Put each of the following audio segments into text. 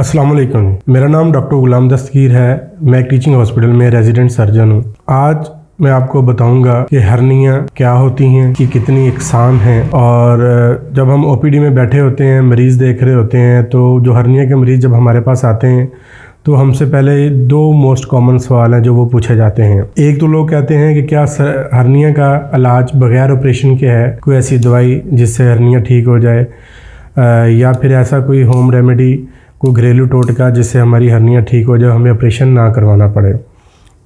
अस्सलाम वालेकुम। मेरा नाम डॉक्टर गुलाम दस्तगीर है। मैं एक टीचिंग हॉस्पिटल में रेजिडेंट सर्जन हूँ। आज मैं आपको बताऊंगा कि हर्नियाँ क्या होती हैं, कि कितनी इकसाम हैं। और जब हम ओपीडी में बैठे होते हैं, मरीज़ देख रहे होते हैं, तो जो हर्निया के मरीज़ जब हमारे पास आते हैं तो हमसे पहले दो मोस्ट कॉमन सवाल हैं जो वो पूछे जाते हैं। एक तो लोग कहते हैं कि क्या हर्निया का इलाज बग़ैर ऑपरेशन के है, कोई ऐसी दवाई जिससे हर्निया ठीक हो जाए, या फिर ऐसा कोई होम रेमेडी, कोई घरेलू टोटका जिससे हमारी हर्निया ठीक हो जाए, हमें ऑपरेशन ना करवाना पड़े।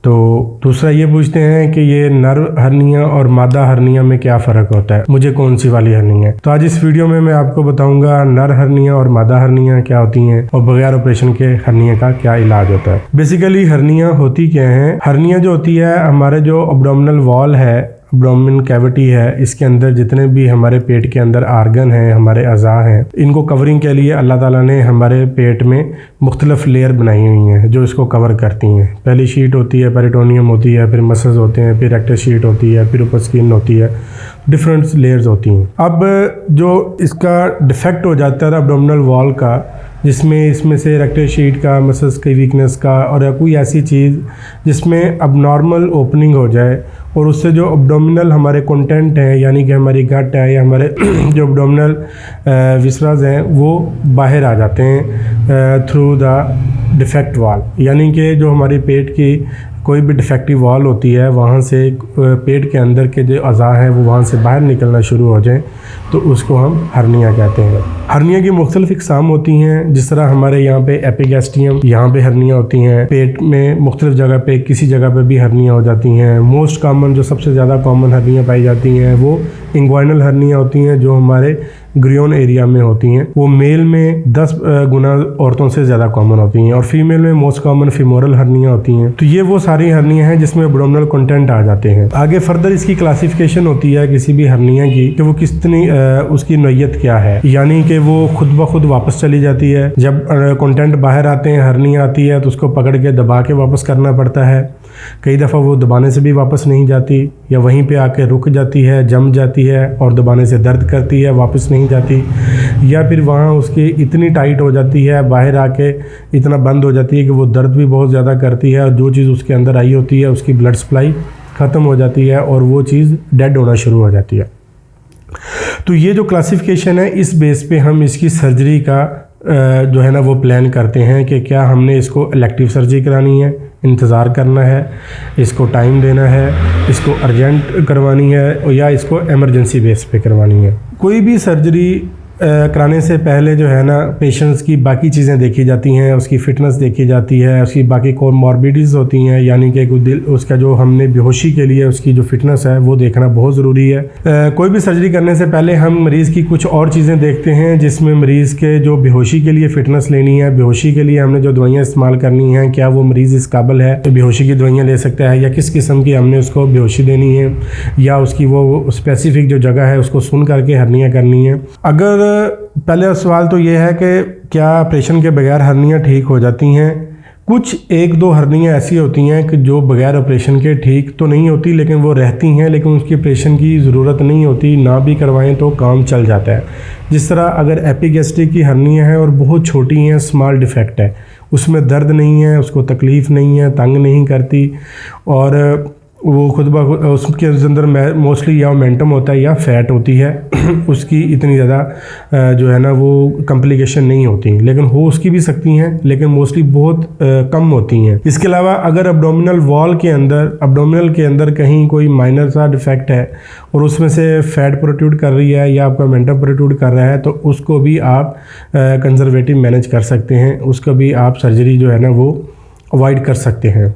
तो दूसरा ये पूछते हैं कि ये नर हर्निया और मादा हर्निया में क्या फ़र्क होता है, मुझे कौन सी वाली हर्निया है। तो आज इस वीडियो में मैं आपको बताऊंगा नर हर्निया और मादा हर्निया क्या होती हैं और बगैर ऑपरेशन के हर्निया का क्या इलाज होता है। बेसिकली हर्निया होती क्या है। हर्निया जो होती है, हमारे जो एब्डोमिनल वॉल है, एब्डोमिनल कैविटी है, इसके अंदर जितने भी हमारे पेट के अंदर आर्गन हैं, हमारे अज़ा हैं, इनको कवरिंग के लिए अल्लाह ताला ने हमारे पेट में मुख्तलिफ लेयर बनाई हुई हैं जो इसको कवर करती हैं। पहली शीट होती है पेरिटोनियम होती है, फिर मसल्स होते हैं, फिर एक्टर शीट होती है, फिर ऊपर स्किन होती है, डिफरेंट लेयर्स होती हैं। अब जो इसका डिफेक्ट हो जाता है एब्डोमिनल वॉल का, इसमें से रेक्टल शीट का, मसल्स की वीकनेस का, और कोई ऐसी चीज़ जिसमें अब नॉर्मल ओपनिंग हो जाए और उससे जो एब्डोमिनल हमारे कंटेंट है, यानी कि हमारी गट है या हमारे जो एब्डोमिनल विसराज हैं, वो बाहर आ जाते हैं थ्रू द डिफेक्ट वॉल। यानी कि जो हमारी पेट की कोई भी डिफेक्टिव वॉल होती है, वहाँ से पेट के अंदर के जो अज़ा हैं वो वहाँ से बाहर निकलना शुरू हो जाए, तो उसको हम हर्निया कहते हैं। हर्निया की मुख्तलिफ इक़साम होती हैं। जिस तरह हमारे यहाँ पे एपिगैस्ट्रियम, यहाँ पे हर्निया होती हैं। पेट में मुख्तलिफ जगह पे, किसी जगह पे भी हर्निया हो जाती हैं। मोस्ट कॉमन, जो सबसे ज़्यादा कॉमन हर्निया पाई जाती हैं, वो इंग्वाइनल हर्निया होती हैं, जो हमारे ग्रियोन एरिया में होती हैं। वो मेल में 10 गुना औरतों से ज़्यादा कॉमन होती हैं, और फीमेल में मोस्ट कॉमन फीमोरल हर्निया होती हैं। तो ये वो सारी हर्निया हैं जिसमें एब्डोमिनल कंटेंट आ जाते हैं। आगे फर्दर इसकी क्लासिफिकेशन होती है किसी भी हर्निया की, कि वो कितनी उसकी नौयत क्या है। यानी कि वो खुद ब खुद वापस चली जाती है, जब कंटेंट बाहर आते हैं, हर्निया आती है, तो उसको पकड़ के दबा के वापस करना पड़ता है। कई दफ़ा वो दबाने से भी वापस नहीं जाती, या वहीं पे आके रुक जाती है, जम जाती है और दबाने से दर्द करती है, वापस नहीं जाती, या फिर वहाँ उसकी इतनी टाइट हो जाती है, बाहर आके इतना बंद हो जाती है कि वो दर्द भी बहुत ज़्यादा करती है, और जो चीज़ उसके अंदर आई होती है उसकी ब्लड सप्लाई ख़त्म हो जाती है और वो चीज़ डेड होना शुरू हो जाती है। तो ये जो क्लासिफिकेशन है, इस बेस पे हम इसकी सर्जरी का जो है ना वो प्लान करते हैं कि क्या हमने इसको इलेक्टिव सर्जरी करानी है, इंतज़ार करना है, इसको टाइम देना है, इसको अर्जेंट करवानी है, या इसको एमरजेंसी बेस पे करवानी है। कोई भी सर्जरी कराने से पहले जो है ना पेशेंट्स की बाकी चीज़ें देखी जाती हैं, उसकी फ़िटनेस देखी जाती है, उसकी बाकी कोमॉर्बिडिटीज़ होती हैं, यानी कि दिल, उसका जो हमने बेहोशी के लिए उसकी जो फ़िटनेस है वो देखना बहुत ज़रूरी है। कोई भी सर्जरी करने से पहले हम मरीज़ की कुछ और चीज़ें देखते हैं, जिसमें मरीज़ के जो बेहोशी के लिए फ़िटनेस लेनी है, बेहोशी के लिए हमने जो दवाइयाँ इस्तेमाल करनी हैं, क्या वो मरीज़ इस काबिल है तो बेहोशी की दवाइयाँ ले सकता है, या किस किस्म की हमने उसको बेहोशी देनी है, या उसकी वो स्पेसिफ़िक जो जगह है उसको सुन करके हर्निया करनी है। अगर पहले सवाल तो ये है कि क्या ऑपरेशन के बगैर हर्निया ठीक हो जाती हैं। कुछ एक दो हर्नियाँ ऐसी होती हैं कि जो बगैर ऑपरेशन के ठीक तो नहीं होती, लेकिन वो रहती हैं, लेकिन उसकी ऑपरेशन की ज़रूरत नहीं होती, ना भी करवाएं तो काम चल जाता है। जिस तरह अगर एपिगैस्ट्रिक की हर्निया है और बहुत छोटी हैं, स्मॉल डिफेक्ट है, उसमें दर्द नहीं है, उसको तकलीफ़ नहीं है, तंग नहीं करती, और वो खुद ब खुद उसके अंदर मोस्टली या मोमेंटम होता है या फैट होती है, उसकी इतनी ज़्यादा जो है ना वो कॉम्प्लिकेशन नहीं होती, लेकिन हो उसकी भी सकती हैं, लेकिन मोस्टली बहुत कम होती हैं। इसके अलावा अगर एब्डोमिनल वॉल के अंदर, एब्डोमिनल के अंदर कहीं कोई माइनर सा डिफेक्ट है और उसमें से फैट प्रोट्रूड कर रही है या आपका मोमेंटम प्रोट्रूड कर रहा है, तो उसको भी आप कंजर्वेटिव मैनेज कर सकते हैं, उसको भी आप सर्जरी जो है ना वो अवॉइड कर सकते हैं।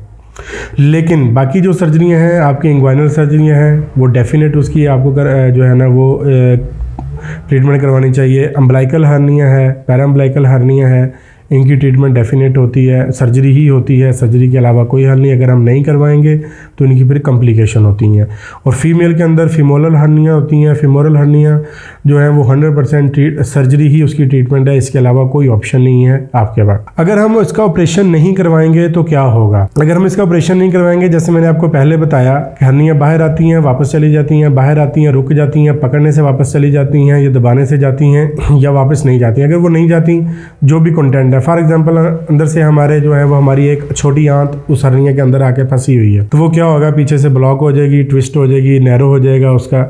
लेकिन बाकी जो सर्जरियां हैं, आपकी इंग्वाइनल सर्जरियां हैं, वो डेफिनेट उसकी आपको जो है ना वो ट्रीटमेंट करवानी चाहिए। अम्बलाइकल हर्निया है, पैराम्बलाइकल हर्निया है, इनकी ट्रीटमेंट डेफिनेट होती है, सर्जरी ही होती है। सर्जरी के अलावा कोई हल नहीं, अगर हम नहीं करवाएंगे तो इनकी फिर कॉम्प्लिकेशन होती हैं। और फीमेल के अंदर फीमोरल हर्निया होती हैं। फीमोरल हर्निया जो है वो 100% सर्जरी ही उसकी ट्रीटमेंट है, इसके अलावा कोई ऑप्शन नहीं है आपके पास। अगर हम इसका ऑपरेशन नहीं करवाएंगे तो क्या होगा? अगर हम इसका ऑपरेशन नहीं करवाएंगे, जैसे मैंने आपको पहले बताया कि हर्निया बाहर आती हैं, वापस चली जाती हैं, बाहर आती हैं, रुक जाती हैं, पकड़ने से वापस चली जाती हैं, या दबाने से जाती हैं, या वापस नहीं जाती हैं। अगर वो नहीं जाती, जो भी कंटेंट है फॉर एग्जांपल अंदर से हमारे जो है वो हमारी एक छोटी आंत उस हर्निया के अंदर आके फंसी हुई है, तो वो क्या होगा, पीछे से ब्लॉक हो जाएगी, ट्विस्ट हो जाएगी, नैरो हो जाएगा। उसका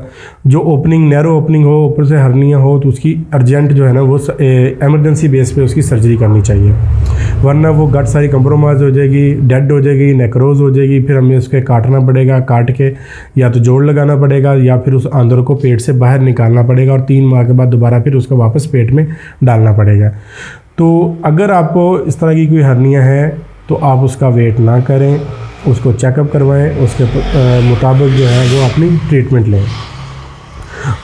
जो ओपनिंग, नैरो ओपनिंग हो, ऊपर से हर्निया हो, तो उसकी अर्जेंट जो है ना वो एमरजेंसी बेस पे उसकी सर्जरी करनी चाहिए, वरना वो गट सारी कंप्रोमाइज़ हो जाएगी, डेड हो जाएगी, नेक्रोज हो जाएगी। फिर हमें उसके काटना पड़ेगा, काट के या तो जोड़ लगाना पड़ेगा या फिर उस आंदर को पेट से बाहर निकालना पड़ेगा और 3 माह के बाद दोबारा फिर उसको वापस पेट में डालना पड़ेगा। तो अगर आपको इस तरह की कोई हर्निया है तो आप उसका वेट ना करें, उसको चेकअप करवाएं, उसके मुताबिक जो है वो अपनी ट्रीटमेंट लें।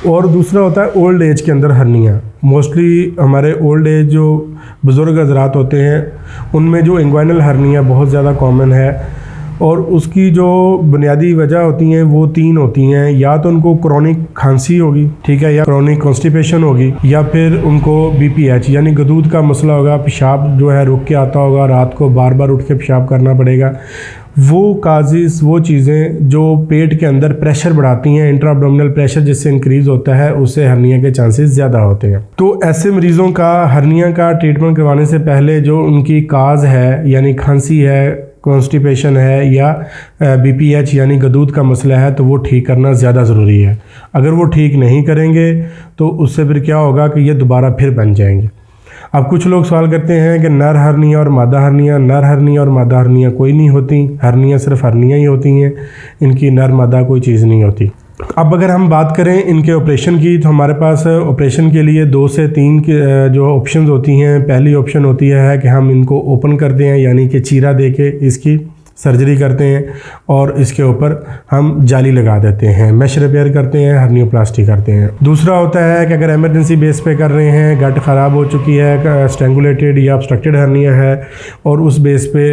और दूसरा होता है ओल्ड एज के अंदर हर्निया। मोस्टली हमारे ओल्ड एज जो बुज़ुर्ग हज़रात होते हैं उनमें जो इंग्वाइनल हर्निया बहुत ज़्यादा कॉमन है, और उसकी जो बुनियादी वजह होती हैं वो 3 होती हैं। या तो उनको क्रोनिक खांसी होगी, ठीक है, या क्रोनिक कॉन्स्टिपेशन होगी, या फिर उनको BPH यानी गदूद का मसला होगा, पेशाब जो है रुक के आता होगा, रात को बार बार उठ के पेशाब करना पड़ेगा। वो काजिज़, वो चीज़ें जो पेट के अंदर प्रेशर बढ़ाती हैं, इंट्रा एब्डोमिनल प्रेशर जिससे इंक्रीज़ होता है, उससे हर्निया के चांसेस ज़्यादा होते हैं। तो ऐसे मरीज़ों का हर्निया का ट्रीटमेंट करवाने से पहले जो उनकी काज है, यानी खांसी है, कॉन्स्टिपेशन है या BPH यानी गदूद का मसला है, तो वो ठीक करना ज़्यादा ज़रूरी है। अगर वो ठीक नहीं करेंगे तो उससे फिर क्या होगा कि ये दोबारा फिर बन जाएंगे। अब कुछ लोग सवाल करते हैं कि नर हर्निया और मादा हर्निया, नर हर्निया और मादा हर्निया कोई नहीं होती, हर्निया सिर्फ हर्निया ही होती हैं, इनकी नर मादा कोई चीज़ नहीं होती। अब अगर हम बात करें इनके ऑपरेशन की, तो हमारे पास ऑपरेशन के लिए 2 से 3 जो ऑप्शंस होती हैं। पहली ऑप्शन होती है कि हम इनको ओपन करते हैं, यानी कि चीरा दे के इसकी सर्जरी करते हैं और इसके ऊपर हम जाली लगा देते हैं, मैश रिपेयर करते हैं, हर्नियोप्लास्टी करते हैं। दूसरा होता है कि अगर इमरजेंसी बेस पे कर रहे हैं, गट ख़राब हो चुकी है, स्ट्रेंगुलेटेड या ऑब्स्ट्रक्टेड हर्निया है, और उस बेस पे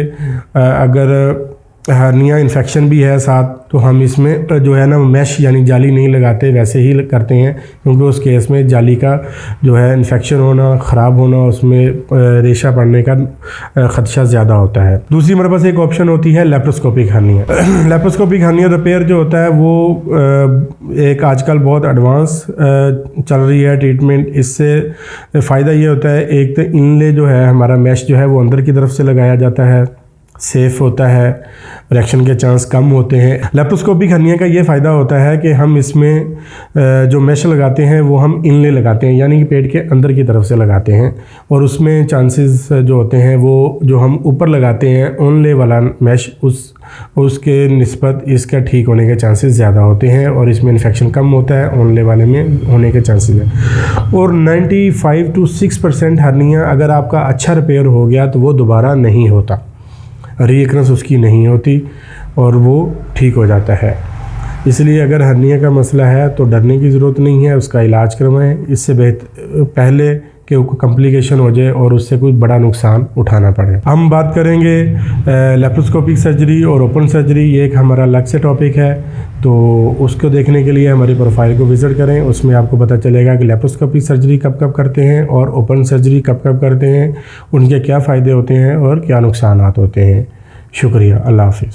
अगर हर्निया इन्फेक्शन भी है साथ, तो हम इसमें जो है ना मैश यानी जाली नहीं लगाते, वैसे ही करते हैं, क्योंकि उस केस में जाली का जो है इन्फेक्शन होना, ख़राब होना, उसमें रेशा पड़ने का ख़दशा ज़्यादा होता है। दूसरी हमारे पास एक ऑप्शन होती है laparoscopic hernia. Laparoscopic hernia repair जो होता है वो एक आजकल बहुत एडवांस चल रही है ट्रीटमेंट। इससे फ़ायदा ये होता है, एक तो इनले जो है हमारा मैश जो है वो अंदर की तरफ से लगाया जाता है, सेफ़ होता है, रिएक्शन के चांस कम होते हैं। लेप्रोस्कोपिक हर्निया का ये फ़ायदा होता है कि हम इसमें जो मैश लगाते हैं वो हम इनले लगाते हैं, यानी कि पेट के अंदर की तरफ से लगाते हैं, और उसमें चांसेस जो होते हैं वो जो हम ऊपर लगाते हैं ओनले वाला मैश, उसके निस्बत इसका ठीक होने के चांसेस ज़्यादा होते हैं, और इसमें इन्फेक्शन कम होता है, ओनले वाले में होने के चांसेस हैं। और 95 to 6% हर्निया अगर आपका अच्छा रिपेयर हो गया तो वो दोबारा नहीं होता, रीअकरेंस उसकी नहीं होती और वो ठीक हो जाता है। इसलिए अगर हर्निया का मसला है तो डरने की ज़रूरत नहीं है, उसका इलाज करवाएं, इससे पहले कि कोई कॉम्प्लिकेशन हो जाए और उससे कोई बड़ा नुकसान उठाना पड़े। हम बात करेंगे लेप्रोस्कोपिक सर्जरी और ओपन सर्जरी, ये एक हमारा अलग से टॉपिक है, तो उसको देखने के लिए हमारी प्रोफाइल को विज़िट करें। उसमें आपको पता चलेगा कि लेप्रोस्कोपिक सर्जरी कब कब करते हैं और ओपन सर्जरी कब कब करते हैं, उनके क्या फ़ायदे होते हैं और क्या नुकसान होते हैं। शुक्रिया, अल्लाह हाफ़िज़।